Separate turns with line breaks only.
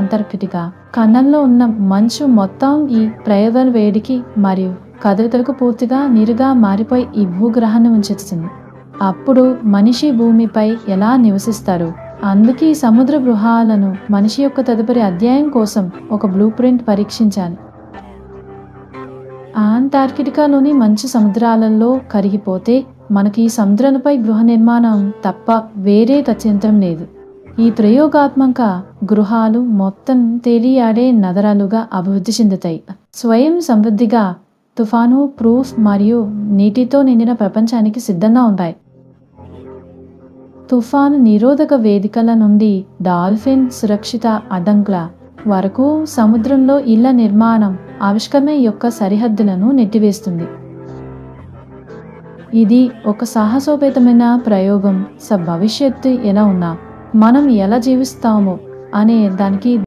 Antarctica ఖండంలో ఉన్న మంచు మొత్తం ఈ ప్రయోగం వేడికి మరియు కదలికలకు పూర్తిగా నీరుగా మారిపోయి ఈ భూగ్రహాన్ని ఉంచేస్తుంది. అప్పుడు మనిషి భూమిపై ఎలా నివసిస్తారు? అందుకే ఈ సముద్ర గృహాలను మనిషి యొక్క తదుపరి అధ్యాయం కోసం ఒక బ్లూ ప్రింట్ పరీక్షించాలి. అంటార్కిటికాలోని మంచు సముద్రాలలో కరిగిపోతే మనకి ఈ సముద్రంపై గృహ నిర్మాణం తప్ప వేరే గత్యంతరం లేదు. ఈ ప్రయోగాత్మక గృహాలు మొత్తం తేలియాడే నగరాలుగా అభివృద్ధి చెందుతాయి. స్వయం సమృద్ధిగా, తుఫాను ప్రూఫ్ మరియు నీటితో నిండిన ప్రపంచానికి సిద్ధంగా ఉంటాయి. తుఫాను నిరోధక వేదికల నుండి డాల్ఫిన్ సురక్షిత అడ్డంకుల వరకు సముద్రంలో ఇళ్ల నిర్మాణం ఆవిష్కరణ యొక్క సరిహద్దులను నెట్టివేస్తుంది. ఇది ఒక సాహసోపేతమైన ప్రయోగం. భవిష్యత్తు ఎలా ఉన్నా మనం ఎలా జీవిస్తామో అనే దానికి